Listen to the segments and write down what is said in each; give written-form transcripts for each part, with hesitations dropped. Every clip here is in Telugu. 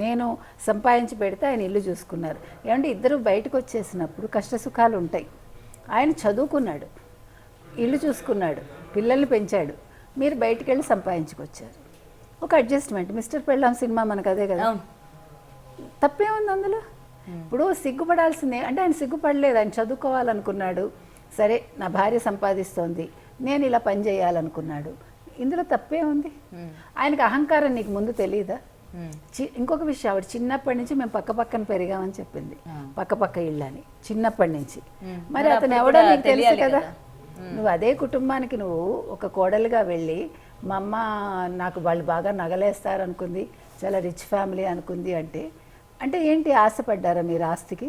నేను సంపాదించి పెడితే ఆయన ఇల్లు చూసుకున్నారు. ఏమంటే ఇద్దరు బయటకు వచ్చేసినప్పుడు కష్టసుఖాలు ఉంటాయి. ఆయన చదువుకున్నాడు, ఇల్లు చూసుకున్నాడు, పిల్లల్ని పెంచాడు, మీరు బయటికి వెళ్ళి సంపాదించుకొచ్చారు. ఒక అడ్జస్ట్మెంట్. మిస్టర్ పెళ్ళాం సినిమా మనకు అదే కదా, తప్పేముంది అందులో? ఇప్పుడు సిగ్గుపడాల్సిందే అంటే ఆయన సిగ్గుపడలేదు, ఆయన చదువుకోవాలనుకున్నాడు. సరే నా భార్య సంపాదిస్తోంది, నేను ఇలా పని చేయాలనుకున్నాడు, ఇందులో తప్పే ఉంది? ఆయనకి అహంకారం నీకు ముందు తెలియదా? ఇంకొక విషయం, ఆవిడ చిన్నప్పటి నుంచి మేము పక్క పక్కన పెరిగామని చెప్పింది, పక్క ఇళ్ళని చిన్నప్పటి నుంచి. మరి అతను ఎవడో నీకు తెలుసు కదా. నువ్వు అదే కుటుంబానికి నువ్వు ఒక కోడలుగా వెళ్ళి మా అమ్మ నాకు వాళ్ళు బాగా నగలేస్తారు అనుకుంది, చాలా రిచ్ ఫ్యామిలీ అనుకుంది అంటే ఏంటి, ఆశపడ్డారా మీరు ఆస్తికి?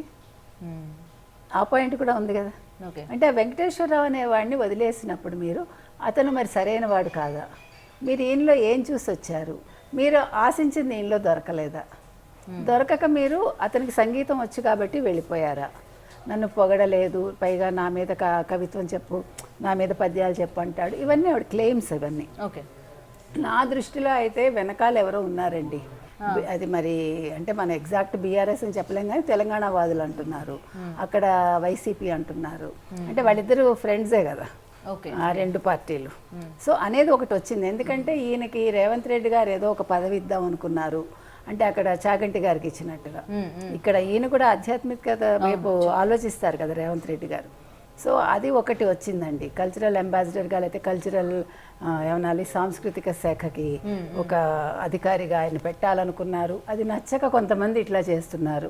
ఆ పాయింట్ కూడా ఉంది కదా. అంటే ఆ వెంకటేశ్వరరావు అనేవాడిని వదిలేసినప్పుడు మీరు అతను మరి సరైన వాడు కాదా? మీరు ఈయనలో ఏం చూసి వచ్చారు? మీరు ఆశించింది ఈయనలో దొరకలేదా? దొరకక మీరు అతనికి సంగీతం వచ్చు కాబట్టి వెళ్ళిపోయారా? నన్ను పొగడలేదు, పైగా నా మీద కవిత్వం చెప్పు, నా మీద పద్యాలు చెప్పు అంటాడు. ఇవన్నీ ఆవిడ క్లెయిమ్స్. ఇవన్నీ ఓకే. నా దృష్టిలో అయితే వెనకాల ఎవరో ఉన్నారండి. అది మరి అంటే మన ఎగ్జాక్ట్ బీఆర్ఎస్ అని చెప్పలేం కానీ తెలంగాణ వాదులు అంటున్నారు, అక్కడ వైసీపీ అంటున్నారు. అంటే వాళ్ళిద్దరూ ఫ్రెండ్సే కదా ఆ రెండు పార్టీలు. సో అనేది ఒకటి వచ్చింది. ఎందుకంటే ఈయనకి రేవంత్ రెడ్డి గారు ఏదో ఒక పదవి ఇద్దాం అనుకున్నారు, అంటే అక్కడ చాగంటి గారికి ఇచ్చినట్టుగా ఇక్కడ ఈయన కూడా ఆధ్యాత్మికత వైపు ఆలోచిస్తారు కదా రేవంత్ రెడ్డి గారు. సో అది ఒకటి వచ్చిందండి. కల్చరల్ అంబాసిడర్గా అయితే కల్చరల్ ఏమనాలి సాంస్కృతిక శాఖకి ఒక అధికారిగా ఆయన పెట్టాలనుకున్నారు. అది నచ్చక కొంతమంది ఇట్లా చేస్తున్నారు.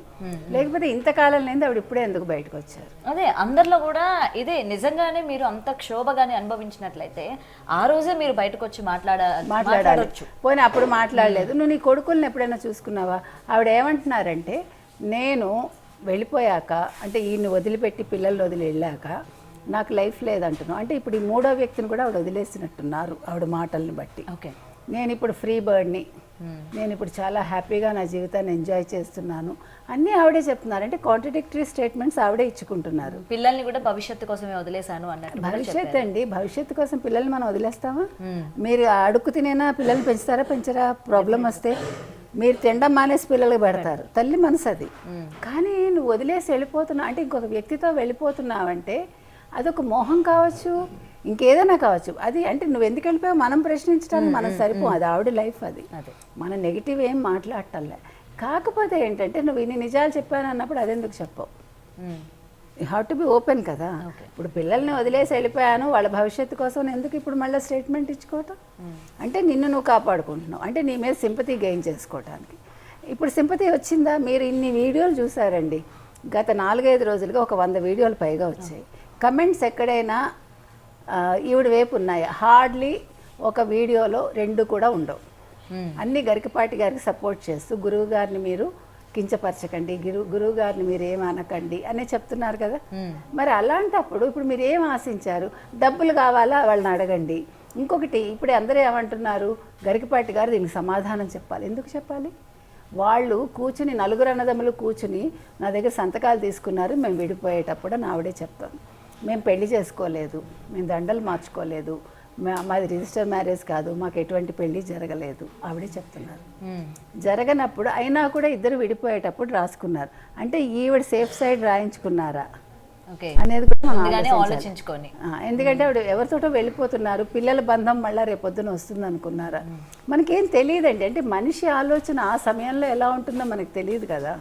లేకపోతే ఇంతకాలం లేదు ఆవిడ ఇప్పుడే ఎందుకు బయటకు వచ్చారు? అదే అందరిలో కూడా ఇదే. నిజంగానే మీరు అంత క్షోభగానే అనుభవించినట్లయితే ఆ రోజే మీరు బయటకు వచ్చి మాట్లాడాలి. పోనీ అప్పుడు మాట్లాడలేదు. నువ్వు నీ కొడుకుల్ని ఎప్పుడైనా చూసుకున్నావా? ఆవిడ ఏమంటున్నారంటే, నేను వెళ్ళిపోయాక అంటే ఈయన్ని వదిలిపెట్టి పిల్లల్ని వదిలి వెళ్ళాక నాకు లైఫ్ లేదంటున్నావు. అంటే ఇప్పుడు ఈ మూడో వ్యక్తిని కూడా ఆవిడ వదిలేసినట్టున్నారు ఆవిడ మాటల్ని బట్టి. ఓకే, నేను ఇప్పుడు ఫ్రీ బర్డ్ని, నేను ఇప్పుడు చాలా హ్యాపీగా నా జీవితాన్ని ఎంజాయ్ చేస్తున్నాను అన్నీ ఆవిడే చెప్తున్నారు. అంటే కాంట్రడిక్టరీ స్టేట్మెంట్స్ ఆవిడే ఇచ్చుకుంటున్నారు. పిల్లల్ని కూడా భవిష్యత్తు కోసమే వదిలేశాను అన్నట్టు. భవిష్యత్తు అండి, భవిష్యత్తు కోసం పిల్లల్ని మనం వదిలేస్తామా? మీరు అడుక్కు తినేనా పిల్లల్ని పెంచుతారా పెంచరా? ప్రాబ్లం వస్తే మీరు తినడం మానేసి పిల్లలకు పెడతారు, తల్లి మనసు అది. కానీ నువ్వు వదిలేసి వెళ్ళిపోతున్నావు అంటే, ఇంకొక వ్యక్తితో వెళ్ళిపోతున్నావంటే అదొక మోహం కావచ్చు, ఇంకేదైనా కావచ్చు. అది అంటే నువ్వు ఎందుకు వెళ్ళిపోయావు మనం ప్రశ్నించడానికి మనం సరిపోం. అది ఆవిడ లైఫ్, అది మన నెగిటివ్ ఏం మాట్లాడటంలే. కాకపోతే ఏంటంటే నువ్వు ఇన్ని నిజాలు చెప్పాను అన్నప్పుడు అదెందుకు చెప్పవు? You have to be open కదా. ఇప్పుడు పిల్లల్ని వదిలేసి వెళ్ళిపోయాను వాళ్ళ భవిష్యత్తు కోసం ఎందుకు ఇప్పుడు మళ్ళీ స్టేట్మెంట్ ఇచ్చుకోవటం? అంటే నిన్ను నువ్వు కాపాడుకుంటున్నావు, అంటే నీ మీద సింపతి గెయిన్ చేసుకోవడానికి. ఇప్పుడు సింపతి వచ్చిందా? మీరు ఇన్ని వీడియోలు చూసారండి, గత 4-5 రోజులుగా ఒక 100 వీడియోలు పైగా వచ్చాయి. కమెంట్స్ ఎక్కడైనా ఈవిడ వైపు ఉన్నాయా? హార్డ్లీ ఒక వీడియోలో 2 కూడా ఉండవు. అన్ని గరికపాటి గారికి సపోర్ట్ చేస్తూ గురువు గారిని మీరు కించపరచకండి, గురువు గారిని మీరు ఏం అనకండి అనే చెప్తున్నారు కదా. మరి అలాంటప్పుడు ఇప్పుడు మీరు ఏం ఆశించారు? డబ్బులు కావాలా వాళ్ళని అడగండి. ఇంకొకటి ఇప్పుడు అందరూ ఏమంటున్నారు, గరికపాటి గారు దీనికి సమాధానం చెప్పాలి. ఎందుకు చెప్పాలి? వాళ్ళు కూర్చుని 4 అన్నదమ్ములు కూర్చుని నా దగ్గర సంతకాలు తీసుకున్నారు, మేము విడిపోయేటప్పుడు అని ఆవిడే చెప్తాను. మేము పెళ్లి చేసుకోలేదు, మేము దండలు మార్చుకోలేదు, మాది రిజిస్టర్ మ్యారేజ్ కాదు, మాకు ఎటువంటి పెళ్లి జరగలేదు ఆవిడే చెప్తున్నారు. జరగనప్పుడు అయినా కూడా ఇద్దరు విడిపోయేటప్పుడు రాసుకున్నారు. అంటే ఈవిడ సేఫ్ సైడ్ రాయించుకున్నారా అనేది కూడా మనం ఆలోచించుకొని. ఎందుకంటే ఆవిడ ఎవరితోటో వెళ్ళిపోతున్నారు, పిల్లల బంధం మళ్ళీ రేపొద్దున వస్తుంది అనుకున్నారా? మనకేం తెలియదండి. అంటే మనిషి ఆలోచన ఆ సమయంలో ఎలా ఉంటుందో మనకు తెలియదు కదా.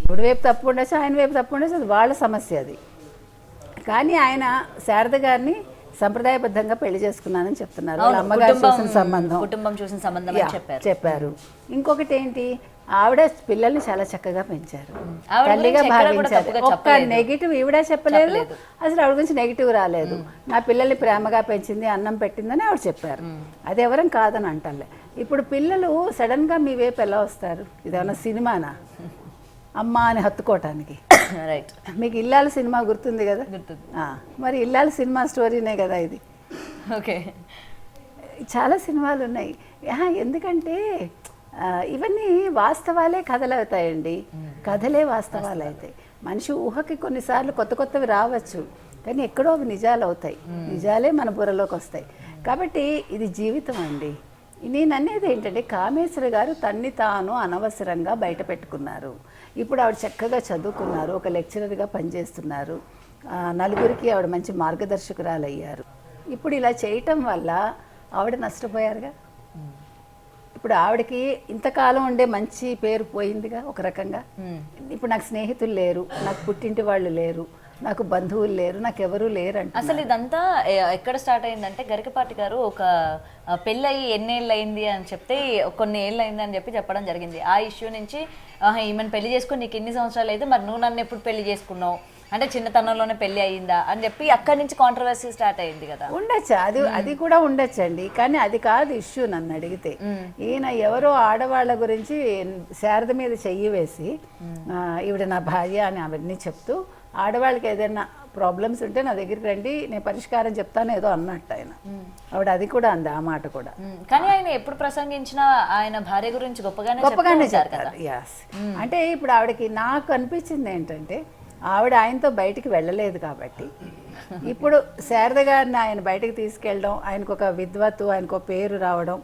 ఈవిడ వైపు తప్పు ఉండొచ్చు, ఆయన వైపు తప్పు ఉండొచ్చు, అది వాళ్ళ సమస్య అది. కానీ ఆయన శారద గారిని సంప్రదాయబద్ధంగా పెళ్లి చేసుకున్నానని చెప్తున్నారు. వాళ్ళ అమ్మగారు చూసిన సంబంధం, కుటుంబం చూసిన సంబంధం చెప్పారు. ఇంకొకటి ఏంటి, ఆవిడ పిల్లల్ని చాలా చక్కగా పెంచారు, తల్లిగా భావించారు. ఒక్క నెగిటివ్ ఈవిడ చెప్పలేదు, అసలు ఆవిడ గురించి నెగిటివ్ రాలేదు. నా పిల్లల్ని ప్రేమగా పెంచింది, అన్నం పెట్టిందని ఆవిడ చెప్పారు. అది ఎవరం కాదని అంటలే. ఇప్పుడు పిల్లలు సడన్గా మీ వైపు ఎలా వస్తారు? ఇదేమన్నా సినిమానా అమ్మ అని హత్తుకోవటానికి? రైట్, మీకు ఇల్లాల సినిమా గుర్తుంది కదా? మరి ఇల్లాల సినిమా స్టోరీనే కదా ఇది. ఓకే, చాలా సినిమాలు ఉన్నాయి. ఎందుకంటే ఇవన్నీ వాస్తవాలే కథలు అవుతాయండి. కథలే వాస్తవాలు అవుతాయి. మనిషి ఊహకి కొన్నిసార్లు కొత్తవి రావచ్చు, కానీ ఎక్కడో అవి నిజాలు అవుతాయి. నిజాలే మన బుర్రలోకి వస్తాయి. కాబట్టి ఇది జీవితం అండి. నేను అనేది ఏంటంటే కామేశ్వర గారు తన్ని తాను అనవసరంగా బయట పెట్టుకున్నారు. ఇప్పుడు ఆవిడ చక్కగా చదువుకున్నారు, ఒక లెక్చరర్గా పనిచేస్తున్నారు, నలుగురికి ఆవిడ మంచి మార్గదర్శకురాలు అయ్యారు. ఇప్పుడు ఇలా చేయటం వల్ల ఆవిడ నష్టపోయారుగా. ఇప్పుడు ఆవిడకి ఇంతకాలం ఉండే మంచి పేరు పోయిందిగా ఒక రకంగా. ఇప్పుడు నాకు స్నేహితులు లేరు, నాకు పుట్టింటి వాళ్ళు లేరు, నాకు బంధువులు లేరు, నాకు ఎవరూ లేరు అంటే. అసలు ఇదంతా ఎక్కడ స్టార్ట్ అయిందంటే గరికపాటి గారు ఒక పెళ్ళయి ఎన్నేళ్ళు అయింది అని చెప్తే కొన్ని ఏళ్ళు అయింది అని చెప్పడం జరిగింది. ఆ ఇష్యూ నుంచి ఈమెను పెళ్లి చేసుకుని నీకు ఎన్ని సంవత్సరాలు అయితే మరి నువ్వు నన్ను ఎప్పుడు పెళ్లి చేసుకున్నావు అంటే చిన్నతనంలోనే పెళ్లి అయ్యిందా అని చెప్పి అక్కడి నుంచి కాంట్రవర్సీ స్టార్ట్ అయింది కదా. ఉండొచ్చు, అది కూడా ఉండొచ్చండి, కానీ అది కాదు ఇష్యూ. నన్ను అడిగితే ఈయన ఎవరో ఆడవాళ్ళ గురించి శారద మీద చెయ్యి వేసి ఈవిడ నా భార్య అని అవన్నీ చెప్తూ ఆడవాళ్ళకి ఏదైనా ప్రాబ్లమ్స్ ఉంటే నా దగ్గరికి రండి నేను పరిష్కారం చెప్తాను ఏదో అన్నట్టు ఆయన. ఆవిడ అది కూడా అంది, ఆ మాట కూడా. కానీ ఆయన ఎప్పుడు ప్రసంగించినా ఆయన భార్య గురించి గొప్పగానే చెప్తారు. యాస్, అంటే ఇప్పుడు ఆవిడకి నాకు అనిపించింది ఏంటంటే ఆవిడ ఆయనతో బయటికి వెళ్ళలేదు కాబట్టి ఇప్పుడు శారద గారిని ఆయన బయటకు తీసుకెళ్ళడం, ఆయనకు ఒక విద్వత్తు, ఆయనకు ఒక పేరు రావడం,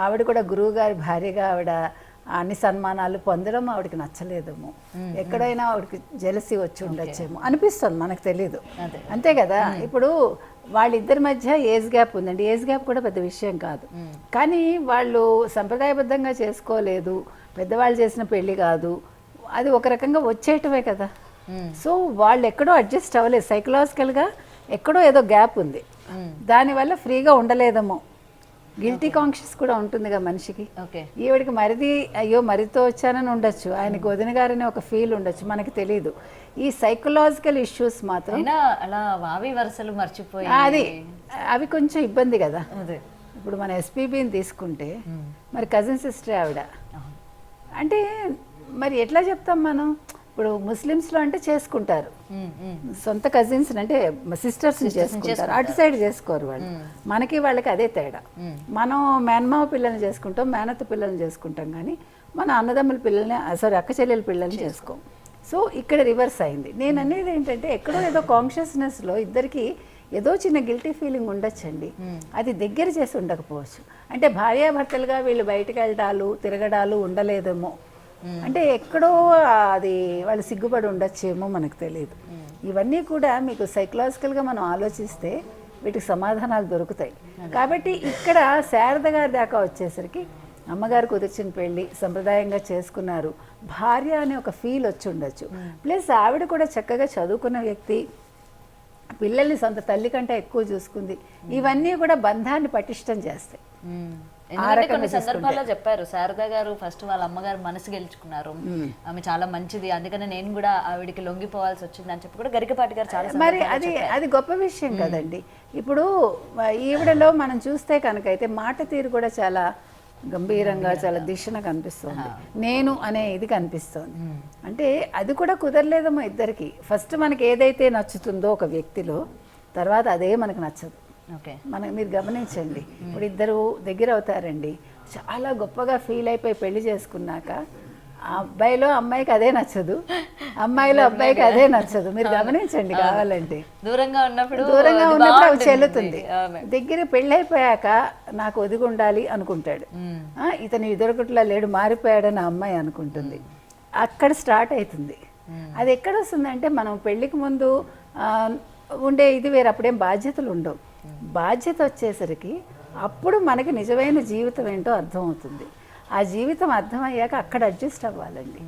ఆవిడ కూడా గురువు గారి భార్యగా ఆవిడ అన్ని సన్మానాలు పొందడం ఆవిడకి నచ్చలేదేమో, ఎక్కడైనా ఆవిడకి జెలసీ వచ్చి ఉండొచ్చేమో అనిపిస్తుంది, మనకు తెలీదు. అంతే కదా. ఇప్పుడు వాళ్ళిద్దరి మధ్య ఏజ్ గ్యాప్ ఉందండి, ఏజ్ గ్యాప్ కూడా పెద్ద విషయం కాదు, కానీ వాళ్ళు సంప్రదాయబద్ధంగా చేసుకోలేదు, పెద్దవాళ్ళు చేసిన పెళ్లి కాదు, అది ఒక రకంగా వచ్చేయటమే కదా. సో వాళ్ళు ఎక్కడో అడ్జస్ట్ అవ్వలేదు, సైకలాజికల్గా ఎక్కడో ఏదో గ్యాప్ ఉంది, దానివల్ల ఫ్రీగా ఉండలేదేమో. గిల్టీ కాన్షియస్ కూడా ఉంటుందిగా మనిషికి. ఈవిడికి మరిది అయ్యో మరితో వచ్చానని ఉండొచ్చు, ఆయనకి వదిన గారని ఒక ఫీల్ ఉండొచ్చు, మనకి తెలియదు. ఈ సైకలాజికల్ ఇష్యూస్ మాత్రం అలా వావి వరుసలు మర్చిపోయి అవి కొంచెం ఇబ్బంది కదా. ఇప్పుడు మన ఎస్పీబీని తీసుకుంటే మరి కజిన్ సిస్టర్ ఆవిడ అంటే మరి ఎట్లా చెప్తాం మనం. ఇప్పుడు ముస్లిమ్స్లో అంటే చేసుకుంటారు, సొంత కజిన్స్ అంటే సిస్టర్స్ని చేసుకుంటారు, అటు సైడ్ చేసుకోరు వాళ్ళు. మనకి వాళ్ళకి అదే తేడా. మనం మేనమావ పిల్లల్ని చేసుకుంటాం, మేనత్త పిల్లల్ని చేసుకుంటాం, కానీ మన అన్నదమ్ముల పిల్లల్ని అక్క చెల్లెల పిల్లల్ని చేసుకోం. సో ఇక్కడ రివర్స్ అయింది. నేను అనేది ఏంటంటే ఎక్కడో ఏదో కాన్షియస్నెస్లో ఇద్దరికి ఏదో చిన్న గిల్టీ ఫీలింగ్ ఉండొచ్చండి, అది దగ్గర చేసి ఉండకపోవచ్చు. అంటే భార్యాభర్తలుగా వీళ్ళు బయటకు వెళ్ళడాలు తిరగడాలు ఉండలేదేమో, అంటే ఎక్కడో అది వాళ్ళు సిగ్గుపడి ఉండొచ్చేమో, మనకు తెలియదు. ఇవన్నీ కూడా మీకు సైకలాజికల్గా మనం ఆలోచిస్తే వీటికి సమాధానాలు దొరుకుతాయి. కాబట్టి ఇక్కడ శారద గారి దాకా వచ్చేసరికి అమ్మగారు కుదిర్చిన పెళ్ళి సంప్రదాయంగా చేసుకున్నారు, భార్య అనే ఒక ఫీల్ వచ్చి ఉండొచ్చు. ప్లస్ ఆవిడ కూడా చక్కగా చదువుకున్న వ్యక్తి, పిల్లల్ని సొంత తల్లి కంటే ఎక్కువ చూసుకుంది. ఇవన్నీ కూడా బంధాన్ని పటిష్టం చేస్తాయి. కొన్ని సందర్భాల్లో చెప్పారు శారద గారు ఫస్ట్ వాళ్ళ అమ్మగారు మనసు గెలుచుకున్నారు, ఆమె చాలా మంచిది, అందుకనే నేను కూడా ఆవిడికి లొంగిపోవాల్సి వచ్చింది అని చెప్పి కూడా గరికపాటి గారు చాలా. మరి అది గొప్ప విషయం కదండి. ఇప్పుడు ఈవిడలో మనం చూస్తే కనుక అయితే మాట తీరు కూడా చాలా గంభీరంగా చాలా దిశగా కనిపిస్తుంది, నేను అనే ఇది కనిపిస్తుంది. అంటే అది కూడా కుదరలేదేమో ఇద్దరికి. ఫస్ట్ మనకి ఏదైతే నచ్చుతుందో ఒక వ్యక్తిలో, తర్వాత అదే మనకు నచ్చదు. మీరు గమనించండి, ఇప్పుడు ఇద్దరు దగ్గర అవుతారండి, చాలా గొప్పగా ఫీల్ అయిపోయి పెళ్లి చేసుకున్నాక ఆ అబ్బాయిలో అమ్మాయికి అదే నచ్చదు, అమ్మాయిలో అబ్బాయికి అదే నచ్చదు. మీరు గమనించండి, కావాలంటే దూరంగా ఉన్నప్పుడు అవి చెల్లుతుంది. దగ్గర పెళ్ళైపోయాక నాకు ఒదిగి ఉండాలి అనుకుంటాడు, ఇతను ఇద్దరుకుట్లా లేడు మారిపోయాడని ఆ అమ్మాయి అనుకుంటుంది. అక్కడ స్టార్ట్ అవుతుంది. అది ఎక్కడ వస్తుందంటే మనం పెళ్ళికి ముందు ఉండే ఇది వేరు, అప్పుడేం బాధ్యతలు ఉండవు. బాధ్యత వచ్చేసరికి అప్పుడు మనకి నిజమైన జీవితం ఏంటో అర్థమవుతుంది. ఆ జీవితం అర్థమయ్యాక అక్కడ అడ్జస్ట్ అవ్వాలండి.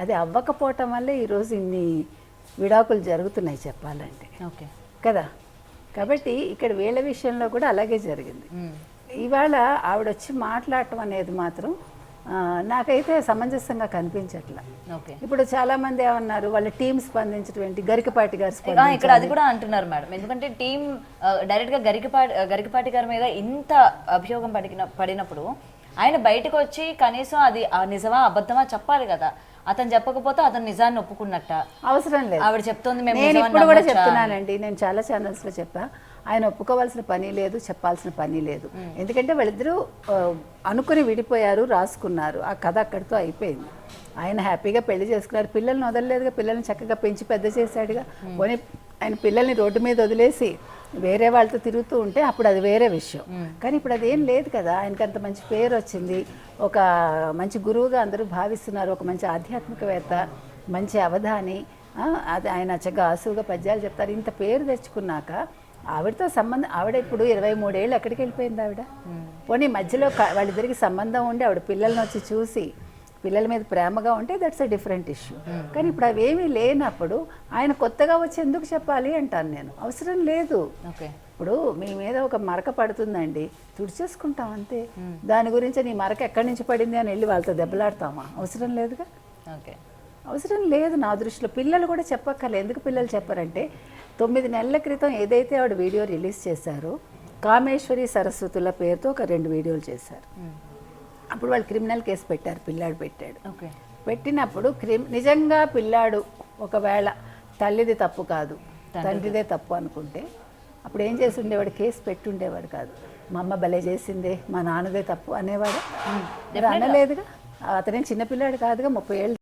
అది అవ్వకపోవటం వల్లే ఈరోజు ఇన్ని విడాకులు జరుగుతున్నాయి చెప్పాలంటే, కదా. కాబట్టి ఇక్కడ వీళ్ళ విషయంలో కూడా అలాగే జరిగింది. ఇవాళ ఆవిడ వచ్చి మాట్లాడటం అనేది మాత్రం నాకైతే సమంజసంగా కనిపించట్లా. ఇప్పుడు చాలా మంది ఏమన్నారు, వాళ్ళ టీం స్పందించడం ఏంటి, గరికపాటి గారు ఇక్కడ అది కూడా అంటున్నారు మేడం. ఎందుకంటే టీం డైరెక్ట్ గా గరికపాటి గారి మీద ఇంత అభియోగం పడినప్పుడు ఆయన బయటకు వచ్చి కనీసం అది నిజమా అబద్ధమా చెప్పాలి కదా. అతను చెప్పకపోతే అతను నిజాన్ని ఒప్పుకున్నట్ట అవసరం లేదు. ఆవిడ చెప్తుంది. నేను ఇప్పుడు కూడా చెప్తున్నానండి, నేను చాలా ఛానల్స్లో చెప్పా, ఆయన ఒప్పుకోవాల్సిన పని లేదు, చెప్పాల్సిన పని లేదు. ఎందుకంటే వాళ్ళిద్దరూ అనుకుని విడిపోయారు, రాసుకున్నారు, ఆ కథ అక్కడితో అయిపోయింది. ఆయన హ్యాపీగా పెళ్లి చేసుకున్నారు, పిల్లల్ని వదలలేదుగా, పిల్లల్ని చక్కగా పెంచి పెద్ద చేశాడుగా. పోనీ ఆయన పిల్లల్ని రోడ్డు మీద వదిలేసి వేరే వాళ్ళతో తిరుగుతూ ఉంటే అప్పుడు అది వేరే విషయం. కానీ ఇప్పుడు అదేం లేదు కదా. ఆయనకి అంత మంచి పేరు వచ్చింది, ఒక మంచి గురువుగా అందరూ భావిస్తున్నారు, ఒక మంచి ఆధ్యాత్మికవేత్త, మంచి అవధాని, అది ఆయన చక్కగా ఆసువుగా పద్యాలు చెప్తారు. ఇంత పేరు తెచ్చుకున్నాక ఆవిడతో సంబంధం, ఆవిడ ఇప్పుడు 23 ఏళ్ళు ఎక్కడికి వెళ్ళిపోయింది ఆవిడ? పోనీ మధ్యలో వాళ్ళిద్దరికి సంబంధం ఉండి ఆవిడ పిల్లల్ని వచ్చి చూసి పిల్లల మీద ప్రేమగా ఉంటే దట్స్ ఎ డిఫరెంట్ ఇష్యూ. కానీ ఇప్పుడు అవేమీ లేనప్పుడు ఆయన కొత్తగా వచ్చి ఎందుకు చెప్పాలి అంటాను నేను. అవసరం లేదు. ఓకే, ఇప్పుడు మీ మీద ఒక మరక పడుతుందండి, తుడిచేసుకుంటాం అంతే. దాని గురించి నీ మరక ఎక్కడి నుంచి పడింది అని వెళ్ళి వాళ్ళతో దెబ్బలాడతామా? అవసరం లేదుగా. ఓకే, అవసరం లేదు నా దృష్టిలో. పిల్లలు కూడా చెప్పక్కర్లేదు. ఎందుకు పిల్లలు చెప్పారంటే 9 నెలల క్రితం ఏదైతే ఆవిడ వీడియో రిలీజ్ చేశారో కామేశ్వరి సరస్వతుల పేరుతో ఒక 2 వీడియోలు చేశారు. అప్పుడు వాళ్ళు క్రిమినల్ కేసు పెట్టారు, పిల్లాడు పెట్టాడు. ఓకే, పెట్టినప్పుడు నిజంగా పిల్లాడు ఒకవేళ తల్లిది తప్పు కాదు తండ్రిదే తప్పు అనుకుంటే అప్పుడు ఏం చేసి ఉండేవాడు? కేసు పెట్టుండేవాడు కాదు. మా అమ్మ భలే చేసిందే, మా నాన్నదే తప్పు అనేవాడు. అనలేదుగా. అతనేం చిన్నపిల్లాడు కాదుగా, 30 ఏళ్ళు